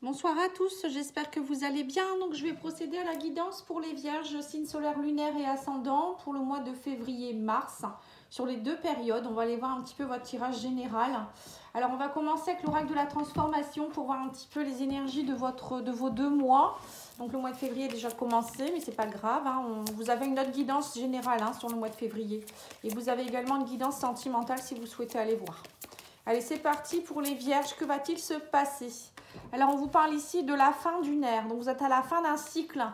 Bonsoir à tous, j'espère que vous allez bien. Donc je vais procéder à la guidance pour les vierges, signe solaire, lunaire et ascendant pour le mois de février-mars. Sur les deux périodes, on va aller voir un petit peu votre tirage général. Alors on va commencer avec l'oracle de la transformation pour voir un petit peu les énergies de vos 2 mois. Donc le mois de février est déjà commencé, mais c'est pas grave. Vous avez une autre guidance générale sur le mois de février. Et vous avez également une guidance sentimentale si vous souhaitez aller voir. Allez, c'est parti pour les vierges. Que va-t-il se passer? Alors, on vous parle ici de la fin d'une ère. Donc, vous êtes à la fin d'un cycle.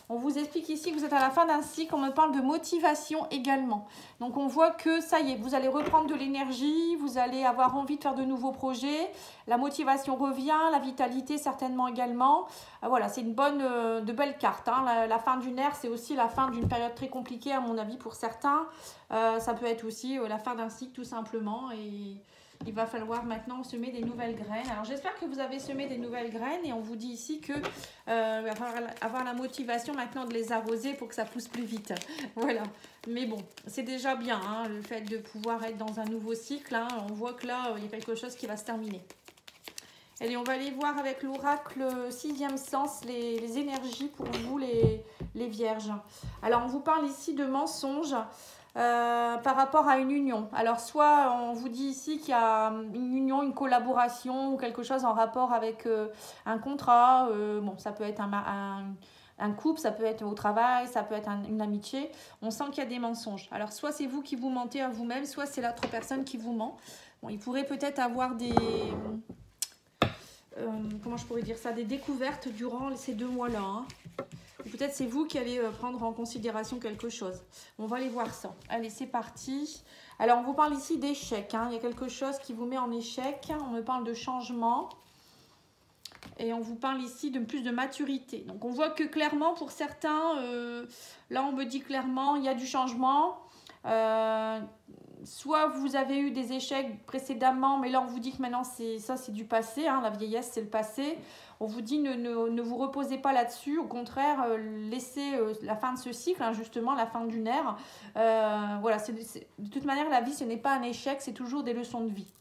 On vous explique ici que vous êtes à la fin d'un cycle. On me parle de motivation également. Donc, on voit que ça y est, vous allez reprendre de l'énergie. Vous allez avoir envie de faire de nouveaux projets. La motivation revient, la vitalité certainement également. Voilà, c'est une de belles cartes. La fin d'une ère, c'est aussi la fin d'une période très compliquée à mon avis pour certains. Ça peut être aussi la fin d'un cycle tout simplement. Et il va falloir maintenant semer des nouvelles graines. Alors j'espère que vous avez semé des nouvelles graines et on vous dit ici que avoir la motivation maintenant de les arroser pour que ça pousse plus vite. Voilà. Mais bon, c'est déjà bien le fait de pouvoir être dans un nouveau cycle. On voit que là, il y a quelque chose qui va se terminer. Allez, on va aller voir avec l'oracle 6e sens les énergies pour vous les vierges. Alors on vous parle ici de mensonges. Par rapport à une union. Alors soit on vous dit ici qu'il y a une union, une collaboration ou quelque chose en rapport avec un contrat. Bon, ça peut être un couple, ça peut être au travail, ça peut être une amitié. On sent qu'il y a des mensonges. Alors soit c'est vous qui vous mentez à vous-même, soit c'est l'autre personne qui vous ment. Bon, il pourrait peut-être avoir des... comment je pourrais dire ça? Des découvertes durant ces 2 mois-là. Peut-être c'est vous qui allez prendre en considération quelque chose. On va aller voir ça. Allez, c'est parti. Alors, on vous parle ici d'échec. Il y a quelque chose qui vous met en échec. On me parle de changement. Et on vous parle ici de plus de maturité. Donc, on voit que clairement, pour certains, là, on me dit clairement, il y a du changement. Soit vous avez eu des échecs précédemment, mais là on vous dit que maintenant c'est du passé, la vieillesse c'est le passé. On vous dit ne vous reposez pas là-dessus, au contraire, laissez la fin de ce cycle, justement la fin d'une ère. Voilà, de toute manière la vie ce n'est pas un échec, c'est toujours des leçons de vie.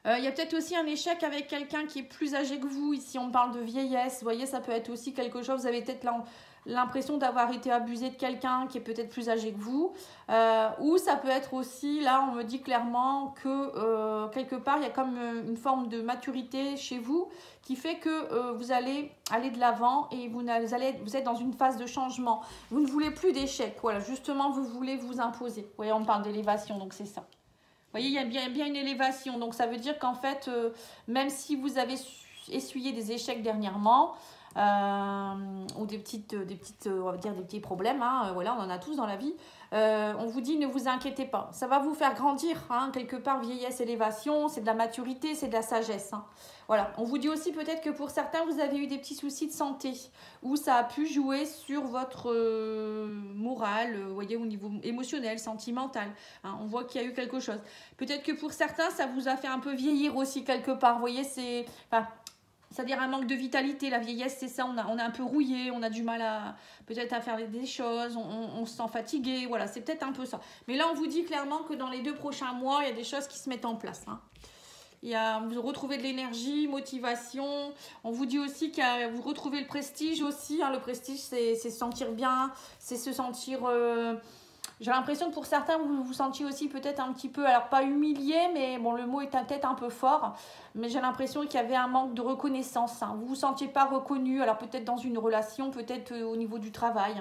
Il y a peut-être aussi un échec avec quelqu'un qui est plus âgé que vous. Ici, on parle de vieillesse. Vous voyez, ça peut être aussi quelque chose. Vous avez peut-être l'impression d'avoir été abusé de quelqu'un qui est peut-être plus âgé que vous. Ou ça peut être aussi, là, on me dit clairement que quelque part, il y a comme une forme de maturité chez vous qui fait que vous allez aller de l'avant et vous êtes dans une phase de changement. Vous ne voulez plus d'échec. Voilà, justement, vous voulez vous imposer. Vous voyez, on parle d'élévation, donc c'est ça. Vous voyez, il y a bien une élévation. Donc, ça veut dire qu'en fait, même si vous avez essuyé des échecs dernièrement, ou des petites, on va dire des petits problèmes, voilà, on en a tous dans la vie, on vous dit ne vous inquiétez pas. Ça va vous faire grandir, quelque part, vieillesse, élévation, c'est de la maturité, c'est de la sagesse. Voilà, on vous dit aussi peut-être que pour certains, vous avez eu des petits soucis de santé, où ça a pu jouer sur votre morale, vous voyez, au niveau émotionnel, sentimental. On voit qu'il y a eu quelque chose. Peut-être que pour certains, ça vous a fait un peu vieillir aussi quelque part. Vous voyez, c'est-à-dire un manque de vitalité. La vieillesse, c'est ça, on est un peu rouillé, on a du mal peut-être à faire des choses, on se sent fatigué, voilà, c'est peut-être un peu ça. Mais là, on vous dit clairement que dans les 2 prochains mois, il y a des choses qui se mettent en place. Vous retrouvez de l'énergie, motivation. On vous dit aussi que vous retrouvez le prestige aussi. Le prestige, c'est se sentir bien, c'est se sentir... J'ai l'impression que pour certains, vous vous sentiez aussi peut-être un petit peu, alors pas humilié, mais bon, le mot est peut-être un peu fort, mais j'ai l'impression qu'il y avait un manque de reconnaissance. Vous ne vous sentiez pas reconnu, alors peut-être dans une relation, peut-être au niveau du travail.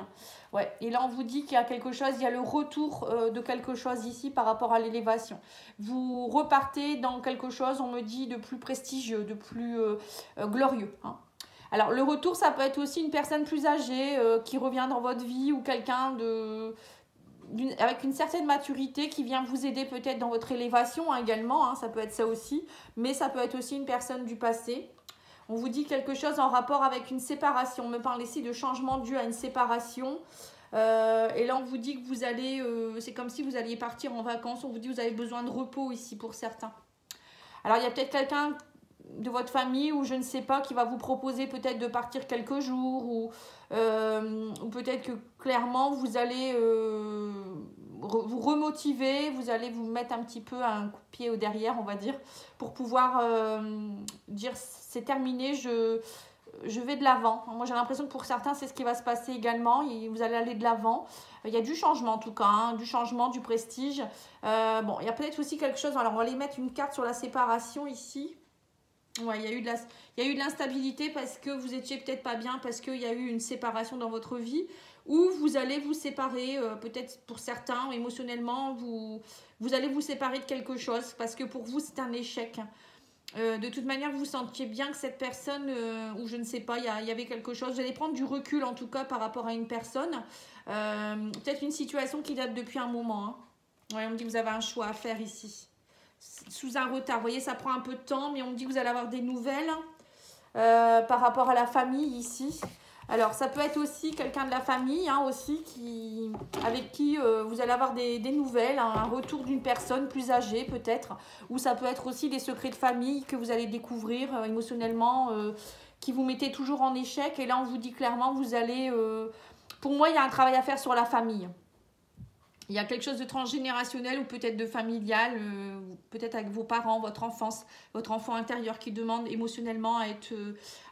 Ouais. Et là, on vous dit qu'il y a quelque chose, il y a le retour de quelque chose ici par rapport à l'élévation. Vous repartez dans quelque chose, on me dit, de plus prestigieux, de plus glorieux. Alors, le retour, ça peut être aussi une personne plus âgée qui revient dans votre vie ou quelqu'un avec une certaine maturité qui vient vous aider peut-être dans votre élévation également, ça peut être ça aussi, mais ça peut être aussi une personne du passé. On vous dit quelque chose en rapport avec une séparation. On me parle ici de changement dû à une séparation. Et là, on vous dit que vous allez... c'est comme si vous alliez partir en vacances. On vous dit que vous avez besoin de repos ici pour certains. Alors, il y a peut-être quelqu'un de votre famille ou je ne sais pas qui va vous proposer peut-être de partir quelques jours ou peut-être que clairement vous allez vous remotiver, vous allez vous mettre un petit peu un coup de pied au derrière, on va dire, pour pouvoir dire c'est terminé, je vais de l'avant. Moi, j'ai l'impression que pour certains, c'est ce qui va se passer également. Et vous allez aller de l'avant. Il y a du changement, en tout cas. Hein, du changement, du prestige. Bon, il y a peut-être aussi quelque chose. Alors, on va aller mettre une carte sur la séparation ici. Ouais, il y a eu de l'instabilité parce que vous étiez peut-être pas bien, parce qu'il y a eu une séparation dans votre vie. Ou vous allez vous séparer, peut-être pour certains, émotionnellement, vous allez vous séparer de quelque chose. Parce que pour vous, c'est un échec. De toute manière, vous sentiez bien que cette personne, ou je ne sais pas, il y avait quelque chose. Vous allez prendre du recul en tout cas par rapport à une personne. Peut-être une situation qui date depuis un moment. Hein. Ouais, on me dit que vous avez un choix à faire ici. Sous un retard. Vous voyez, ça prend un peu de temps, mais on me dit que vous allez avoir des nouvelles par rapport à la famille ici. Alors, ça peut être aussi quelqu'un de la famille, hein, aussi, avec qui vous allez avoir des nouvelles, hein, un retour d'une personne plus âgée peut-être, ou ça peut être aussi des secrets de famille que vous allez découvrir émotionnellement, qui vous mettez toujours en échec. Et là, on vous dit clairement, vous allez... pour moi, il y a un travail à faire sur la famille. Il y a quelque chose de transgénérationnel ou peut-être de familial, peut-être avec vos parents, votre enfance, votre enfant intérieur qui demande émotionnellement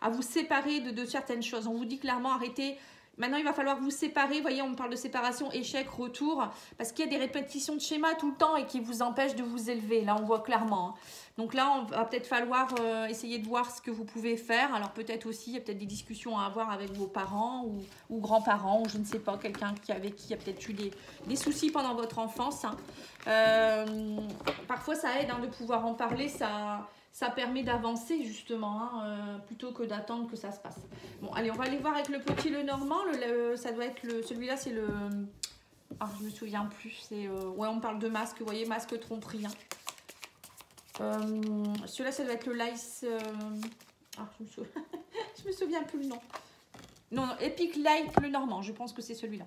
à vous séparer de certaines choses. On vous dit clairement arrêtez. Maintenant, il va falloir vous séparer. Vous voyez, on parle de séparation, échec, retour. Parce qu'il y a des répétitions de schémas tout le temps et qui vous empêchent de vous élever. Là, on voit clairement. Donc là, on va peut-être falloir essayer de voir ce que vous pouvez faire. Alors peut-être aussi, il y a peut-être des discussions à avoir avec vos parents ou grands-parents. Ou je ne sais pas, quelqu'un avec qui a peut-être eu des soucis pendant votre enfance. Parfois, ça aide de pouvoir en parler. Ça permet d'avancer justement, plutôt que d'attendre que ça se passe. Bon, allez, on va aller voir avec le petit Lenormand. Ça doit être celui-là, c'est le... Ah, je me souviens plus. Ouais, on parle de masque, vous voyez, masque tromperie. Hein. Celui-là, ça doit être le Lice... Ah, je me souviens plus le nom. Non, Epic Light Lenormand, je pense que c'est celui-là.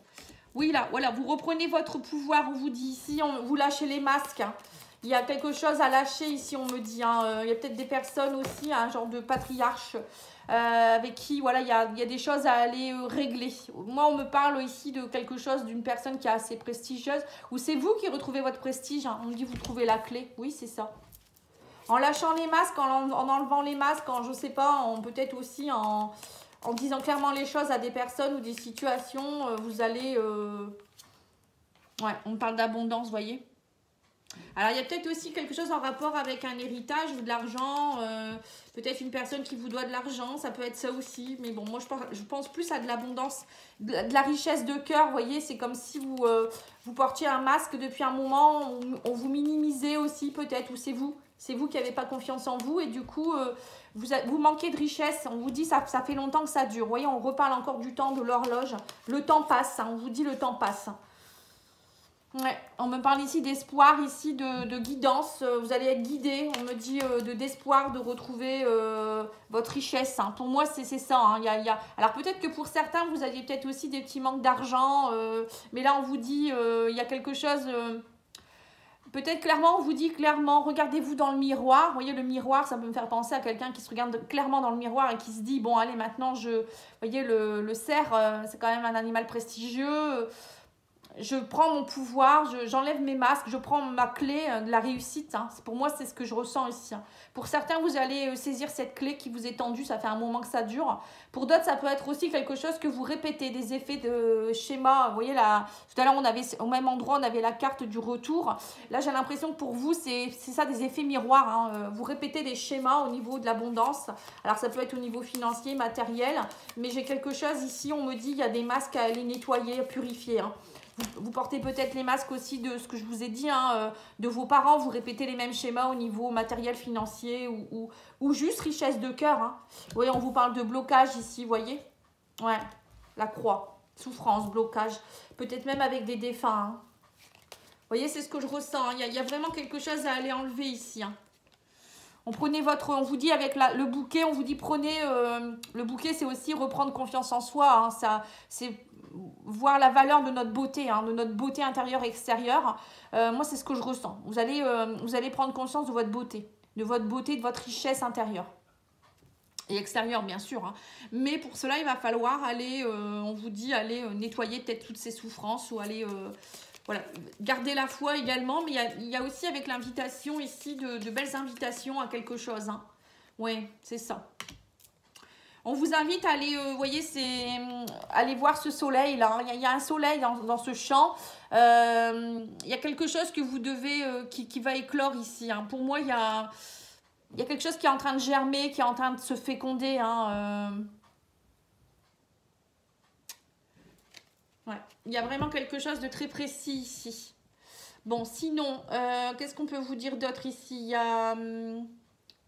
Oui, là, voilà, vous reprenez votre pouvoir, on vous dit ici, vous lâchez les masques. Hein. Il y a quelque chose à lâcher ici, on me dit. Hein. Il y a peut-être des personnes aussi, un genre de patriarche, avec qui voilà, il y a des choses à aller régler. Moi, on me parle ici de quelque chose, d'une personne qui est assez prestigieuse, ou c'est vous qui retrouvez votre prestige. Hein. On me dit vous trouvez la clé. Oui, c'est ça. En lâchant les masques, en enlevant les masques, je sais pas, peut-être aussi en disant clairement les choses à des personnes ou des situations, vous allez... Ouais, on parle d'abondance, vous voyez. Alors, il y a peut-être aussi quelque chose en rapport avec un héritage ou de l'argent. Peut-être une personne qui vous doit de l'argent, ça peut être ça aussi. Mais bon, moi, je pense plus à de l'abondance, de la richesse de cœur. Vous voyez, c'est comme si vous portiez un masque depuis un moment. On vous minimisait aussi peut-être, ou c'est vous. C'est vous qui n'avez pas confiance en vous et du coup, vous manquez de richesse. On vous dit ça fait longtemps que ça dure. Vous voyez, on reparle encore du temps, de l'horloge. Le temps passe, hein, on vous dit le temps passe. Ouais, on me parle ici d'espoir, ici de guidance. Vous allez être guidé. On me dit d'espoir de retrouver votre richesse. Hein. Pour moi, c'est ça. Hein. Alors peut-être que pour certains, vous aviez peut-être aussi des petits manques d'argent. Mais là, on vous dit, il y a quelque chose... Peut-être clairement, on vous dit clairement, regardez-vous dans le miroir. Vous voyez, le miroir, ça peut me faire penser à quelqu'un qui se regarde clairement dans le miroir et qui se dit, bon, allez, maintenant, vous voyez, le cerf, c'est quand même un animal prestigieux. Je prends mon pouvoir, j'enlève mes masques, je prends ma clé de la réussite. Hein. Pour moi, c'est ce que je ressens ici. Hein. Pour certains, vous allez saisir cette clé qui vous est tendue, ça fait un moment que ça dure. Pour d'autres, ça peut être aussi quelque chose que vous répétez, des effets de schéma. Vous voyez, là, tout à l'heure, au même endroit, on avait la carte du retour. Là, j'ai l'impression que pour vous, c'est ça, des effets miroirs. Hein. Vous répétez des schémas au niveau de l'abondance. Alors, ça peut être au niveau financier, matériel. Mais j'ai quelque chose ici, on me dit, il y a des masques à aller nettoyer, à purifier. Hein. Vous portez peut-être les masques aussi de ce que je vous ai dit, hein, de vos parents. Vous répétez les mêmes schémas au niveau matériel, financier ou juste richesse de cœur. Hein. Vous voyez, on vous parle de blocage ici, vous voyez. Ouais, la croix, souffrance, blocage. Peut-être même avec des défunts. Hein. Vous voyez, c'est ce que je ressens. Hein. Il y a vraiment quelque chose à aller enlever ici. Hein. On vous dit avec le bouquet, on vous dit prenez... le bouquet, c'est aussi reprendre confiance en soi. Hein. C'est... voir la valeur de notre beauté, hein, de notre beauté intérieure et extérieure. Moi, c'est ce que je ressens. Vous allez prendre conscience de votre beauté, de votre richesse intérieure. Et extérieure, bien sûr. Hein. Mais pour cela, il va falloir aller, on vous dit, aller nettoyer peut-être toutes ces souffrances ou aller Voilà, gardez la foi également, mais il y a aussi avec l'invitation ici de belles invitations à quelque chose. Hein. Oui, c'est ça. On vous invite à aller, vous voyez, aller voir ce soleil là. Il y a un soleil dans ce champ. Il y a quelque chose que vous devez, qui va éclore ici. Hein. Pour moi, il y a quelque chose qui est en train de germer, qui est en train de se féconder. Hein. Ouais. Il y a vraiment quelque chose de très précis ici. Bon, sinon, qu'est-ce qu'on peut vous dire d'autre ici? Il y a...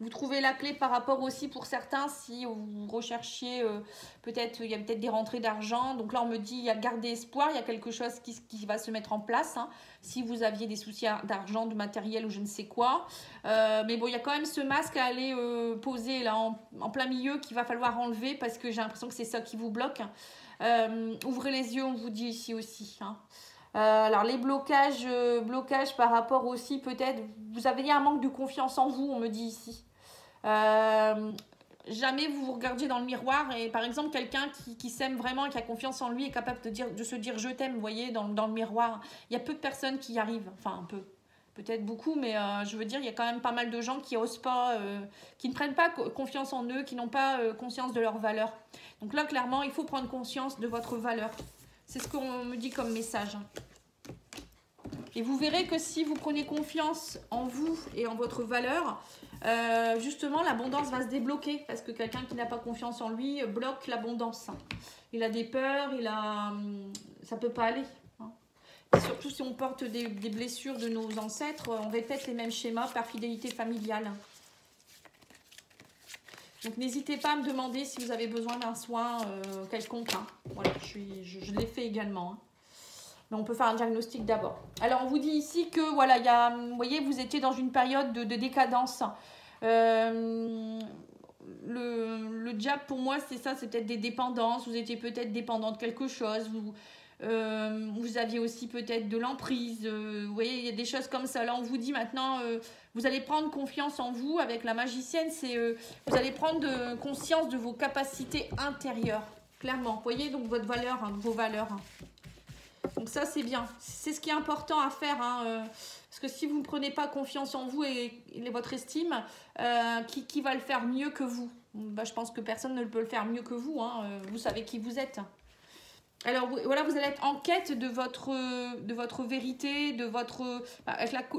vous trouvez la clé par rapport aussi pour certains, si vous recherchiez, peut-être, il y a peut-être des rentrées d'argent. Donc là, on me dit, il y a garder espoir, il y a quelque chose qui va se mettre en place. Hein, si vous aviez des soucis d'argent, de matériel ou je ne sais quoi. Mais bon, il y a quand même ce masque à aller poser là en plein milieu qu'il va falloir enlever parce que j'ai l'impression que c'est ça qui vous bloque. Ouvrez les yeux, on vous dit ici aussi. Hein. Alors les blocages par rapport aussi peut-être, vous avez un manque de confiance en vous, on me dit ici. Jamais vous vous regardiez dans le miroir et par exemple quelqu'un qui s'aime vraiment, qui a confiance en lui est capable de se dire je t'aime, vous voyez, dans le miroir. Il y a peu de personnes qui y arrivent, enfin un peu, peut-être beaucoup, mais je veux dire, il y a quand même pas mal de gens qui osent pas, qui ne prennent pas confiance en eux, qui n'ont pas conscience de leur valeur. Donc là, clairement, il faut prendre conscience de votre valeur. C'est ce qu'on me dit comme message. Et vous verrez que si vous prenez confiance en vous et en votre valeur, justement, l'abondance va se débloquer. Parce que quelqu'un qui n'a pas confiance en lui bloque l'abondance. Il a des peurs, ça ne peut pas aller. Hein. Et surtout si on porte des blessures de nos ancêtres, on répète les mêmes schémas par fidélité familiale. Donc n'hésitez pas à me demander si vous avez besoin d'un soin quelconque. Hein. Voilà, je l'ai fait également. Hein. Mais on peut faire un diagnostic d'abord. Alors on vous dit ici que voilà, vous voyez, vous étiez dans une période de décadence. Le diable pour moi c'est ça, c'est peut-être des dépendances. Vous étiez peut-être dépendant de quelque chose. Vous aviez aussi peut-être de l'emprise. Vous voyez, il y a des choses comme ça. Là on vous dit maintenant... vous allez prendre confiance en vous avec la magicienne, vous allez prendre conscience de vos capacités intérieures, clairement. Vous voyez donc votre valeur, hein, vos valeurs. Hein. Donc ça c'est bien, c'est ce qui est important à faire. Hein, parce que si vous ne prenez pas confiance en vous et votre estime, qui va le faire mieux que vous? Bah, je pense que personne ne peut le faire mieux que vous. Hein, vous savez qui vous êtes. Alors voilà, vous allez être en quête de votre vérité, de votre...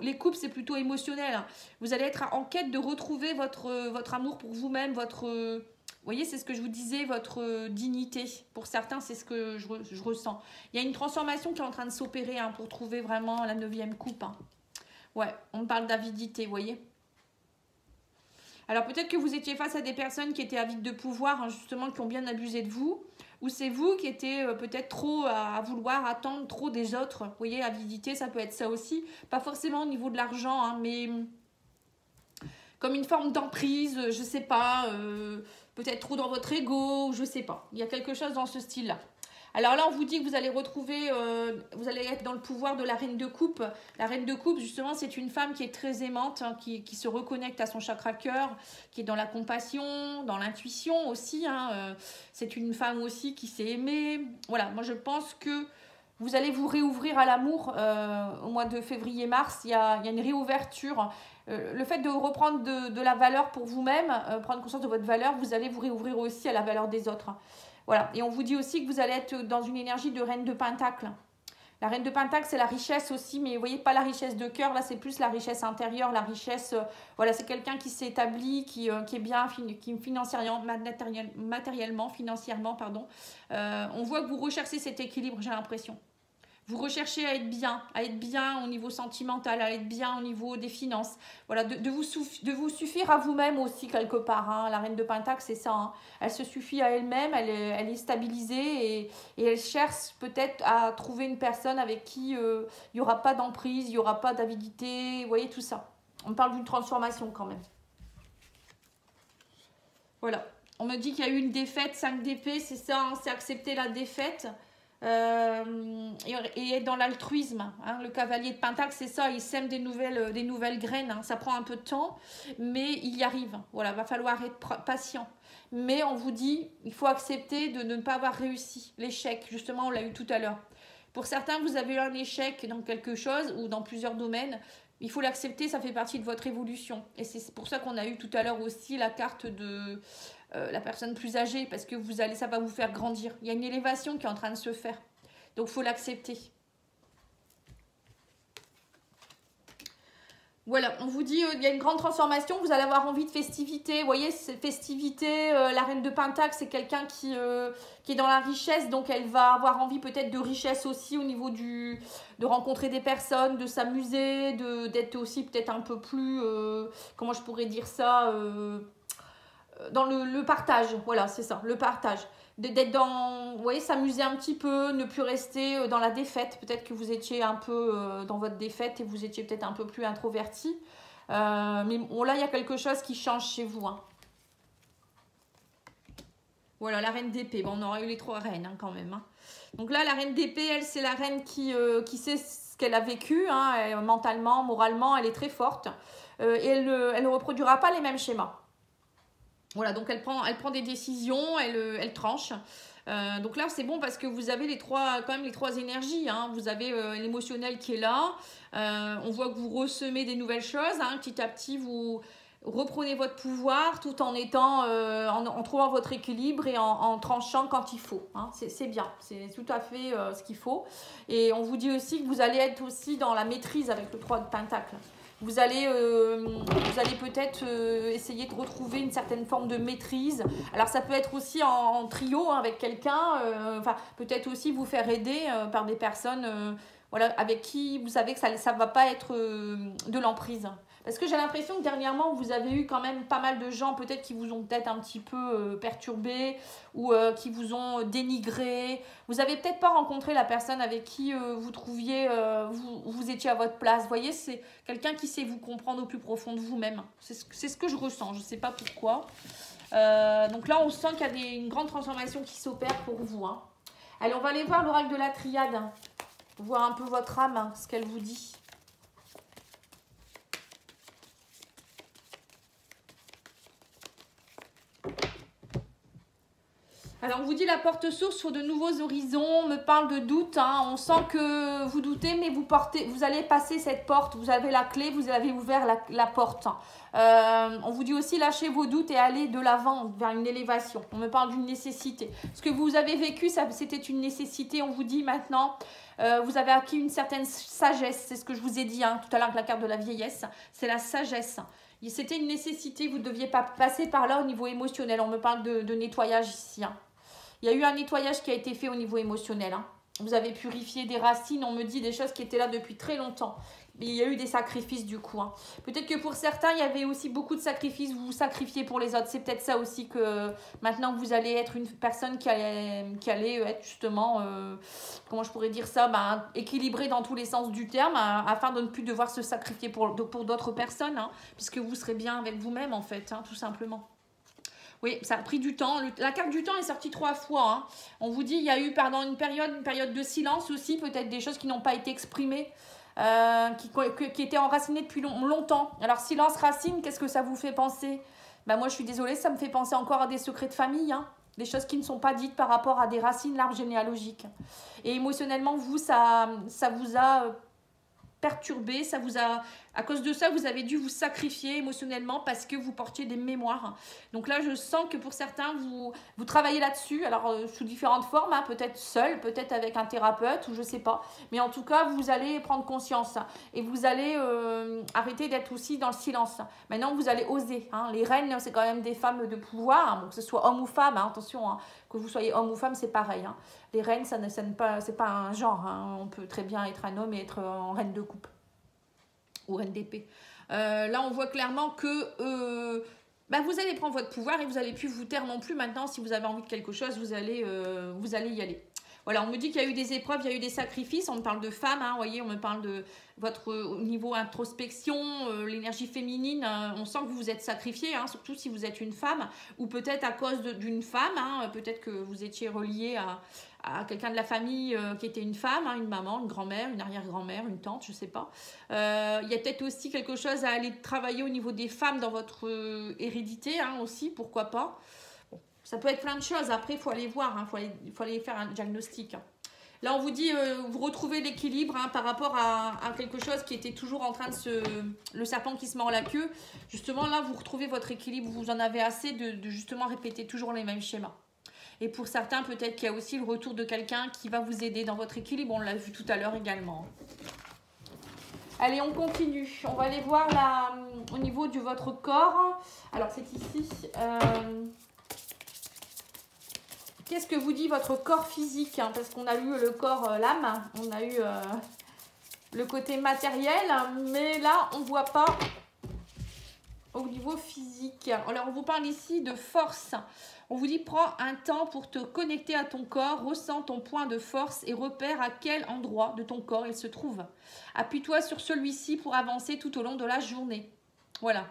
les couples, c'est plutôt émotionnel. Hein. Vous allez être en quête de retrouver votre amour pour vous-même, vous voyez, c'est ce que je vous disais, votre dignité. Pour certains, c'est ce que je ressens. Il y a une transformation qui est en train de s'opérer hein, pour trouver vraiment la 9e coupe. Hein. Ouais, on parle d'avidité, vous voyez. Alors peut-être que vous étiez face à des personnes qui étaient avides de pouvoir, hein, justement, qui ont bien abusé de vous. Ou c'est vous qui étiez peut-être trop à vouloir attendre trop des autres. Vous voyez, avidité, ça peut être ça aussi. Pas forcément au niveau de l'argent, hein, mais comme une forme d'emprise, je sais pas, peut-être trop dans votre ego, je sais pas. Il y a quelque chose dans ce style-là. Alors là, on vous dit que vous allez retrouver, vous allez être dans le pouvoir de la reine de coupe. La reine de coupe, justement, c'est une femme qui est très aimante, hein, qui se reconnecte à son chakra cœur, qui est dans la compassion, dans l'intuition aussi. Hein, c'est une femme aussi qui s'est aimée. Voilà, moi je pense que vous allez vous réouvrir à l'amour au mois de février-mars. Il y a une réouverture. Le fait de reprendre de la valeur pour vous-même, prendre conscience de votre valeur, vous allez vous réouvrir aussi à la valeur des autres. Voilà, et on vous dit aussi que vous allez être dans une énergie de reine de pentacle. La reine de pentacle, c'est la richesse aussi, mais vous voyez, pas la richesse de cœur, là c'est plus la richesse intérieure, la richesse, voilà, c'est quelqu'un qui s'est établi, qui est bien, qui matériellement, financièrement, pardon. On voit que vous recherchez cet équilibre, j'ai l'impression. Vous recherchez à être bien au niveau sentimental, à être bien au niveau des finances. Voilà, de vous suffire à vous-même aussi quelque part. Hein. La reine de Pentacle, c'est ça. Hein. Elle se suffit à elle-même, elle est stabilisée et elle cherche peut-être à trouver une personne avec qui il n'y aura pas d'emprise, il n'y aura pas d'avidité. Vous voyez tout ça. On parle d'une transformation quand même. Voilà. On me dit qu'il y a eu une défaite, 5 d'épée, c'est ça, hein, c'est accepter la défaite. Et être dans l'altruisme, hein. Le cavalier de Pentacle, c'est ça, il sème des nouvelles graines, hein. Ça prend un peu de temps, mais il y arrive. Voilà, va falloir être patient. Mais on vous dit, il faut accepter de ne pas avoir réussi l'échec. Justement, on l'a eu tout à l'heure. Pour certains, vous avez eu un échec dans quelque chose ou dans plusieurs domaines. Il faut l'accepter, ça fait partie de votre évolution. Et c'est pour ça qu'on a eu tout à l'heure aussi la carte de la personne plus âgée, parce que ça va vous faire grandir. Il y a une élévation qui est en train de se faire. Donc, il faut l'accepter. Voilà, on vous dit, il y a une grande transformation, vous allez avoir envie de festivité. Vous voyez, cette festivité, la reine de Pentacle, c'est quelqu'un qui est dans la richesse, donc elle va avoir envie peut-être de richesse aussi au niveau de rencontrer des personnes, de s'amuser, d'être aussi peut-être un peu plus, comment je pourrais dire ça, dans le partage. Voilà, c'est ça, le partage. D'être dans, vous voyez, s'amuser un petit peu, ne plus rester dans la défaite. Peut-être que vous étiez un peu dans votre défaite et vous étiez peut-être un peu plus introverti. Mais bon, là, il y a quelque chose qui change chez vous. Hein. Voilà, la reine d'épée. Bon, on aura eu les 3 reines hein, quand même. Hein. Donc là, la reine d'épée, elle, c'est la reine qui sait ce qu'elle a vécu. Hein, mentalement, moralement, elle est très forte. Et elle ne reproduira pas les mêmes schémas. Voilà, donc elle prend des décisions, elle tranche. Donc là, c'est bon parce que vous avez quand même les 3 énergies. Hein. Vous avez l'émotionnel qui est là. On voit que vous ressemez des nouvelles choses. Hein. Petit à petit, vous reprenez votre pouvoir tout en en trouvant votre équilibre et en tranchant quand il faut. Hein. C'est bien, c'est tout à fait ce qu'il faut. Et on vous dit aussi que vous allez être aussi dans la maîtrise avec le 3 de Pentacle. Vous allez peut-être essayer de retrouver une certaine forme de maîtrise. Alors, ça peut être aussi en trio hein, avec quelqu'un. Peut-être aussi vous faire aider par des personnes voilà, avec qui vous savez que ça ne va pas être de l'emprise. Parce que j'ai l'impression que dernièrement, vous avez eu quand même pas mal de gens peut-être qui vous ont peut-être un petit peu perturbé ou qui vous ont dénigré. Vous n'avez peut-être pas rencontré la personne avec qui vous trouviez, vous étiez à votre place. Vous voyez, c'est quelqu'un qui sait vous comprendre au plus profond de vous-même. C'est ce que je ressens, je ne sais pas pourquoi. Donc là, on sent qu'il y a une grande transformation qui s'opère pour vous. Hein. Allez, on va aller voir l'oracle de la triade. Hein, voir un peu votre âme, hein, ce qu'elle vous dit. Alors, on vous dit la porte s'ouvre sur de nouveaux horizons, on me parle de doute, hein. On sent que vous doutez, mais vous allez passer cette porte, vous avez la clé, vous avez ouvert la porte. On vous dit aussi lâchez vos doutes et allez de l'avant vers une élévation. On me parle d'une nécessité. Ce que vous avez vécu, c'était une nécessité, on vous dit maintenant, vous avez acquis une certaine sagesse, c'est ce que je vous ai dit hein, tout à l'heure avec la carte de la vieillesse, c'est la sagesse. C'était une nécessité, vous ne deviez pas passer par là au niveau émotionnel, on me parle de nettoyage ici. Hein. Il y a eu un nettoyage qui a été fait au niveau émotionnel. Hein. Vous avez purifié des racines, on me dit des choses qui étaient là depuis très longtemps. Mais il y a eu des sacrifices du coup. Hein. Peut-être que pour certains, il y avait aussi beaucoup de sacrifices. Vous vous sacrifiez pour les autres. C'est peut-être ça aussi que maintenant vous allez être une personne qui allait être justement, comment je pourrais dire ça, équilibrée dans tous les sens du terme, afin de ne plus devoir se sacrifier pour d'autres personnes. Hein, puisque vous serez bien avec vous-même en fait, hein, tout simplement. Oui, ça a pris du temps. La carte du temps est sortie 3 fois. Hein. On vous dit il y a eu pendant une période de silence aussi, peut-être des choses qui n'ont pas été exprimées, qui étaient enracinées depuis longtemps. Alors silence, racine, qu'est-ce que ça vous fait penser? Moi je suis désolée, ça me fait penser encore à des secrets de famille, hein. Des choses qui ne sont pas dites par rapport à des racines, l'arbre généalogique. Et émotionnellement, vous, ça vous a perturbé, à cause de ça, vous avez dû vous sacrifier émotionnellement parce que vous portiez des mémoires. Donc là, je sens que pour certains, vous travaillez là-dessus, alors sous différentes formes, hein, peut-être seul, peut-être avec un thérapeute, ou je sais pas. Mais en tout cas, vous allez prendre conscience et vous allez arrêter d'être aussi dans le silence. Maintenant, vous allez oser. Hein. Les reines, c'est quand même des femmes de pouvoir, hein, que ce soit homme ou femme, hein, attention, hein, que vous soyez homme ou femme, c'est pareil. Hein. Les reines, c'est pas un genre. Hein. On peut très bien être un homme et être en reine de coupe. Ou reine d'épée. Là, on voit clairement que vous allez prendre votre pouvoir et vous n'allez plus vous taire non plus. Maintenant, si vous avez envie de quelque chose, vous allez y aller. Voilà, on me dit qu'il y a eu des épreuves, il y a eu des sacrifices. On me parle de femmes, hein, voyez, on me parle de votre niveau introspection, l'énergie féminine. On sent que vous vous êtes sacrifié, hein, surtout si vous êtes une femme, ou peut-être à cause d'une femme. Hein, peut-être que vous étiez relié à quelqu'un de la famille qui était une femme, hein, une maman, une grand-mère, une arrière-grand-mère, une tante, je ne sais pas. Il y a peut-être aussi quelque chose à aller travailler au niveau des femmes dans votre hérédité hein, aussi, pourquoi pas. Bon, ça peut être plein de choses, après il faut aller voir, il faut aller faire un diagnostic. Là, on vous dit, vous retrouvez l'équilibre hein, par rapport à quelque chose qui était toujours en train de se... Le serpent qui se mord la queue. Justement, là, vous retrouvez votre équilibre. Vous en avez assez de justement répéter toujours les mêmes schémas. Et pour certains, peut-être qu'il y a aussi le retour de quelqu'un qui va vous aider dans votre équilibre. On l'a vu tout à l'heure également. Allez, on continue. On va aller voir là, au niveau de votre corps. Alors, c'est ici... Qu'est-ce que vous dit votre corps physique hein, parce qu'on a eu le corps, l'âme, on a eu le côté matériel, mais là, on ne voit pas au niveau physique. Alors, on vous parle ici de force. On vous dit, prends un temps pour te connecter à ton corps, ressens ton point de force et repère à quel endroit de ton corps il se trouve. Appuie-toi sur celui-ci pour avancer tout au long de la journée. Voilà.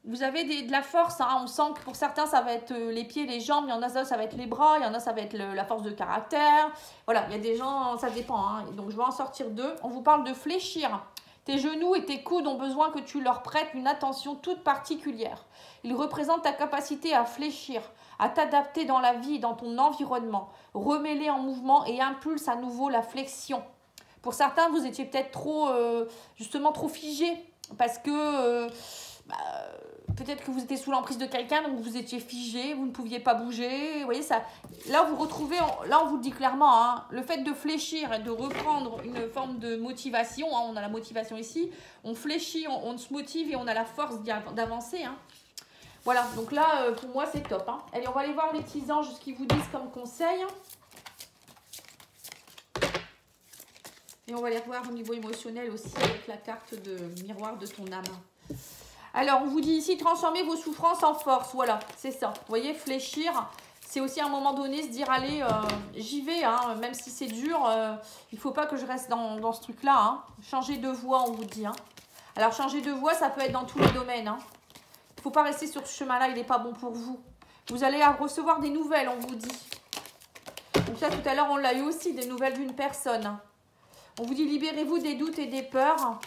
Vous avez de la force, hein. On sent que pour certains, ça va être les pieds, les jambes, il y en a ça va être les bras, il y en a ça va être la force de caractère. Voilà, il y a des gens, ça dépend. Hein. Donc, je vais en sortir deux. On vous parle de fléchir. Tes genoux et tes coudes ont besoin que tu leur prêtes une attention toute particulière. Ils représentent ta capacité à fléchir, à t'adapter dans la vie et dans ton environnement. Remets-les en mouvement et impulse à nouveau la flexion. Pour certains, vous étiez peut-être justement trop figé parce que... peut-être que vous étiez sous l'emprise de quelqu'un, donc vous étiez figé, vous ne pouviez pas bouger. Vous voyez ça. Là, vous retrouvez, là, on vous le dit clairement, hein, le fait de fléchir et de reprendre une forme de motivation. Hein, on a la motivation ici. On fléchit, on se motive et on a la force d'avancer. Hein. Voilà, donc là, pour moi, c'est top. Hein. Allez, on va aller voir les petits anges, ce qu'ils vous disent comme conseil. Et on va les revoir au niveau émotionnel aussi avec la carte de miroir de ton âme. Alors, on vous dit ici, transformez vos souffrances en force. Voilà, c'est ça. Vous voyez, fléchir, c'est aussi à un moment donné se dire, allez, j'y vais, hein, même si c'est dur, il ne faut pas que je reste dans ce truc-là. Hein. Changer de voie, on vous dit. Hein. Alors, changer de voie, ça peut être dans tous les domaines. Hein. Il ne faut pas rester sur ce chemin-là, il n'est pas bon pour vous. Vous allez recevoir des nouvelles, on vous dit. Donc ça, tout à l'heure, on l'a eu aussi, des nouvelles d'une personne. On vous dit, libérez-vous des doutes et des peurs.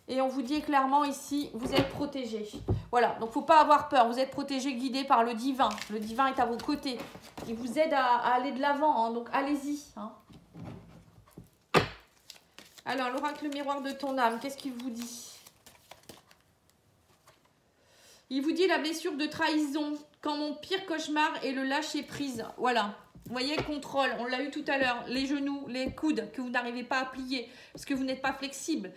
Et on vous dit clairement ici, vous êtes protégé. Voilà, donc il ne faut pas avoir peur. Vous êtes protégé, guidé par le divin. Le divin est à vos côtés. Il vous aide à aller de l'avant. Hein, donc allez-y. Hein. Alors, l'oracle miroir de ton âme, qu'est-ce qu'il vous dit? Il vous dit la blessure de trahison. Quand mon pire cauchemar est le lâcher prise. Voilà. Vous voyez, contrôle, on l'a eu tout à l'heure, les genoux, les coudes que vous n'arrivez pas à plier parce que vous n'êtes pas flexible.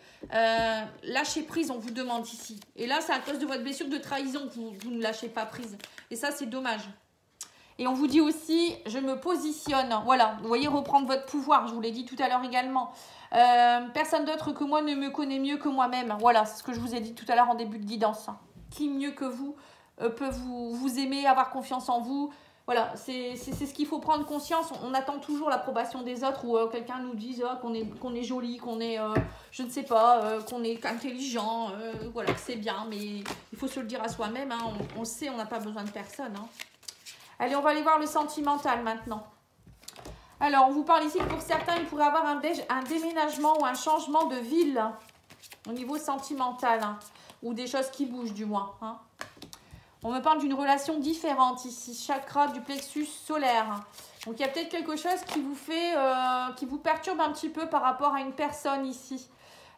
Lâchez prise, on vous demande ici. Et là, c'est à cause de votre blessure de trahison que vous ne lâchez pas prise. Et ça, c'est dommage. Et on vous dit aussi, je me positionne. Voilà, vous voyez, reprendre votre pouvoir, je vous l'ai dit tout à l'heure également. Personne d'autre que moi ne me connaît mieux que moi-même. Voilà, c'est ce que je vous ai dit tout à l'heure en début de guidance. Qui mieux que vous peut vous aimer, avoir confiance en vous? Voilà, c'est ce qu'il faut prendre conscience. On attend toujours l'approbation des autres ou quelqu'un nous dise qu'on est joli, qu'on est, je ne sais pas, qu'on est intelligent. Voilà, c'est bien, mais il faut se le dire à soi-même. Hein, on le sait, on n'a pas besoin de personne. Hein. Allez, on va aller voir le sentimental maintenant. Alors, on vous parle ici que pour certains, il pourrait y avoir un déménagement ou un changement de ville au niveau sentimental. Hein, ou des choses qui bougent du moins. Hein. On me parle d'une relation différente ici, chakra du plexus solaire. Donc, il y a peut-être quelque chose qui vous fait, qui vous perturbe un petit peu par rapport à une personne ici.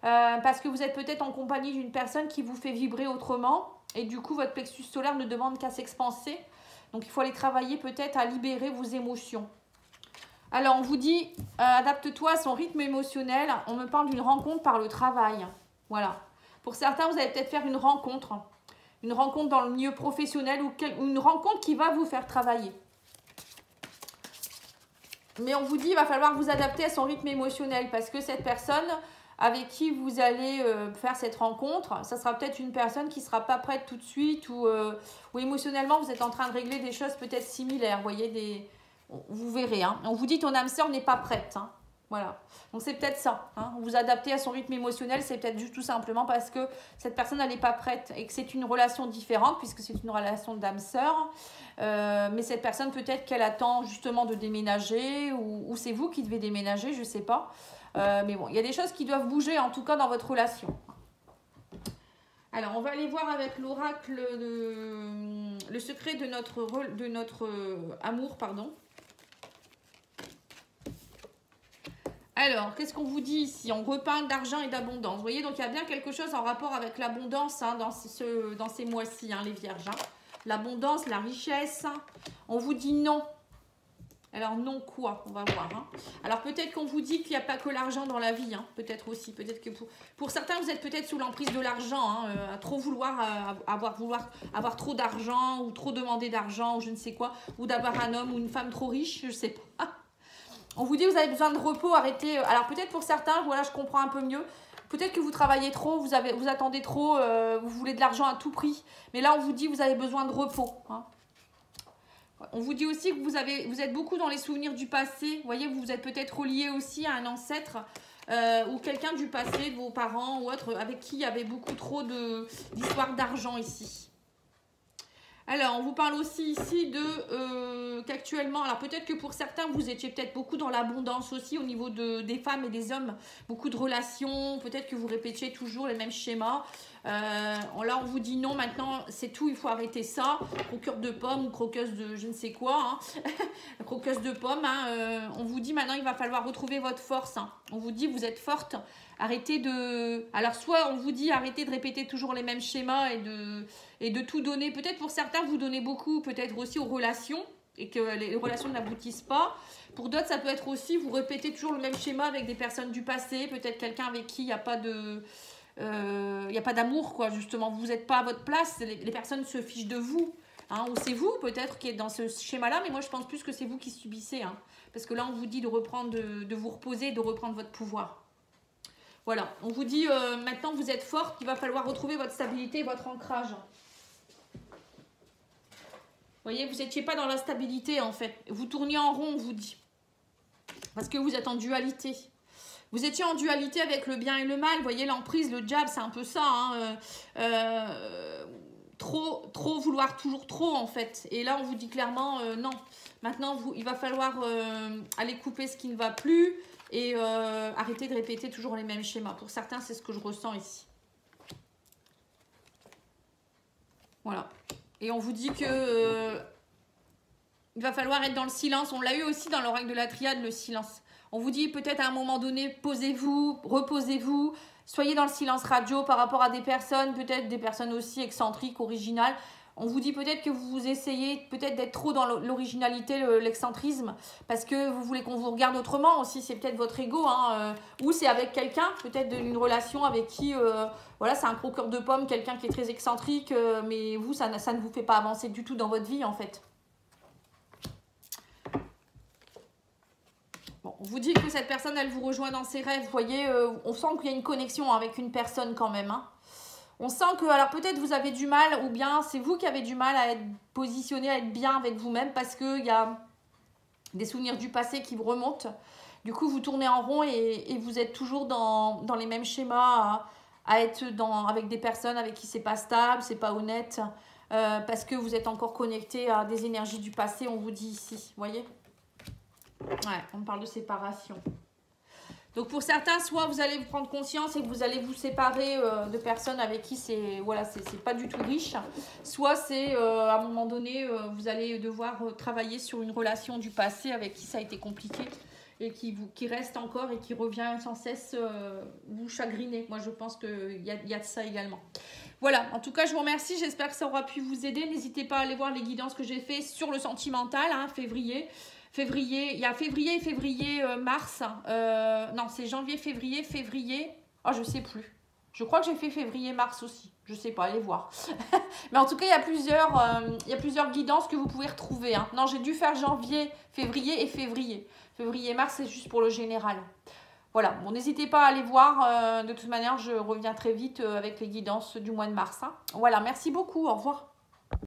Parce que vous êtes peut-être en compagnie d'une personne qui vous fait vibrer autrement. Et du coup, votre plexus solaire ne demande qu'à s'expanser. Donc, il faut aller travailler peut-être à libérer vos émotions. Alors, on vous dit, adapte-toi à son rythme émotionnel. On me parle d'une rencontre par le travail. Voilà. Pour certains, vous allez peut-être faire une rencontre. Une rencontre dans le milieu professionnel ou une rencontre qui va vous faire travailler. Mais on vous dit, il va falloir vous adapter à son rythme émotionnel parce que cette personne avec qui vous allez faire cette rencontre, ça sera peut-être une personne qui ne sera pas prête tout de suite ou émotionnellement, vous êtes en train de régler des choses peut-être similaires. Vous voyez, vous verrez. Hein. On vous dit, ton âme sœur n'est pas prête. Hein. Voilà. Donc, c'est peut-être ça. Hein. Vous adapter à son rythme émotionnel, c'est peut-être juste tout simplement parce que cette personne, elle n'est pas prête et que c'est une relation différente puisque c'est une relation d'âme-sœur. Mais cette personne, peut-être qu'elle attend justement de déménager ou c'est vous qui devez déménager, je ne sais pas. Mais bon, il y a des choses qui doivent bouger en tout cas dans votre relation. Alors, on va aller voir avec l'oracle le secret de notre amour, pardon. Alors, qu'est-ce qu'on vous dit ici? On reparle d'argent et d'abondance. Vous voyez, donc il y a bien quelque chose en rapport avec l'abondance hein, dans ces mois-ci, hein, les vierges. Hein. L'abondance, la richesse. On vous dit non. Alors non quoi? On va voir. Hein. Alors peut-être qu'on vous dit qu'il n'y a pas que l'argent dans la vie. Hein. Peut-être aussi. Peut-être que pour certains, vous êtes peut-être sous l'emprise de l'argent. Hein, à trop vouloir avoir trop d'argent ou trop demander d'argent ou je ne sais quoi. Ou d'avoir un homme ou une femme trop riche. Je ne sais pas. On vous dit vous avez besoin de repos, arrêtez. Alors peut-être pour certains, voilà, je comprends un peu mieux. Peut-être que vous travaillez trop, vous attendez trop, vous voulez de l'argent à tout prix. Mais là, on vous dit vous avez besoin de repos. Hein. On vous dit aussi que vous êtes beaucoup dans les souvenirs du passé. Vous voyez, vous êtes peut-être relié aussi à un ancêtre ou quelqu'un du passé, de vos parents ou autre, avec qui il y avait beaucoup trop d'histoires d'argent ici. Alors, on vous parle aussi ici de qu'actuellement, alors peut-être que pour certains, vous étiez peut-être beaucoup dans l'abondance aussi au niveau des femmes et des hommes, beaucoup de relations, peut-être que vous répétiez toujours les mêmes schémas. Là, on vous dit non, maintenant, c'est tout, il faut arrêter ça. Croqueur de pommes ou croqueuse de je ne sais quoi, hein. Croqueuse de pommes, hein. On vous dit maintenant, il va falloir retrouver votre force. Hein. On vous dit, vous êtes forte. Arrêtez de... Alors, soit on vous dit, arrêtez de répéter toujours les mêmes schémas et de tout donner. Peut-être pour certains, vous donnez beaucoup, peut-être aussi aux relations et que les relations n'aboutissent pas. Pour d'autres, ça peut être aussi, vous répétez toujours le même schéma avec des personnes du passé. Peut-être quelqu'un avec qui il n'y a pas de... il n'y a pas d'amour, quoi, justement. Vous n'êtes pas à votre place. Les personnes se fichent de vous. Hein, ou c'est vous, peut-être, qui êtes dans ce schéma-là. Mais moi, je pense plus que c'est vous qui subissez. Hein, parce que là, on vous dit de reprendre, de vous reposer, de reprendre votre pouvoir. Voilà, on vous dit maintenant vous êtes forte, il va falloir retrouver votre stabilité et votre ancrage. Vous voyez, vous n'étiez pas dans la stabilité en fait. Vous tourniez en rond, on vous dit. Parce que vous êtes en dualité. Vous étiez en dualité avec le bien et le mal. Vous voyez, l'emprise, le diable, c'est un peu ça. Hein, trop vouloir toujours trop en fait. Et là, on vous dit clairement non. Maintenant, il va falloir aller couper ce qui ne va plus. Et arrêtez de répéter toujours les mêmes schémas. Pour certains, c'est ce que je ressens ici. Voilà. Et on vous dit que il va falloir être dans le silence. On l'a eu aussi dans l'oracle de la triade, le silence. On vous dit peut-être à un moment donné, posez-vous, reposez-vous. Soyez dans le silence radio par rapport à des personnes, peut-être des personnes aussi excentriques, originales. On vous dit peut-être que vous essayez peut-être d'être trop dans l'originalité, l'excentrisme, parce que vous voulez qu'on vous regarde autrement aussi, c'est peut-être votre ego, hein, ou c'est avec quelqu'un, peut-être d'une relation avec qui, voilà, c'est un croqueur de pommes, quelqu'un qui est très excentrique, mais vous, ça ne vous fait pas avancer du tout dans votre vie, en fait. Bon, on vous dit que cette personne, elle vous rejoint dans ses rêves, vous voyez, on sent qu'il y a une connexion avec une personne quand même, hein. On sent que, alors peut-être vous avez du mal, ou bien c'est vous qui avez du mal à être positionné, à être bien avec vous-même, parce qu'il y a des souvenirs du passé qui vous remontent. Du coup, vous tournez en rond et vous êtes toujours dans les mêmes schémas, à être avec des personnes avec qui c'est pas stable, c'est pas honnête, parce que vous êtes encore connecté à des énergies du passé, on vous dit ici, vous voyez? Ouais, on parle de séparation. Donc pour certains, soit vous allez vous prendre conscience et que vous allez vous séparer de personnes avec qui c'est voilà, c'est pas du tout riche. Soit c'est à un moment donné, vous allez devoir travailler sur une relation du passé avec qui ça a été compliqué et qui reste encore et qui revient sans cesse vous chagriner. Moi je pense qu'il y a de ça également. Voilà, en tout cas je vous remercie, j'espère que ça aura pu vous aider. N'hésitez pas à aller voir les guidances que j'ai fait sur le sentimental, hein, février, il y a février et février-mars. Non, c'est janvier, février. Oh, je sais plus. Je crois que j'ai fait février-mars aussi. Je sais pas, allez voir. Mais en tout cas, il y a plusieurs guidances que vous pouvez retrouver. Hein. Non, j'ai dû faire janvier, février et février. Février-mars, c'est juste pour le général. Voilà, bon, n'hésitez pas à aller voir. De toute manière, je reviens très vite avec les guidances du mois de mars. Hein. Voilà, merci beaucoup. Au revoir.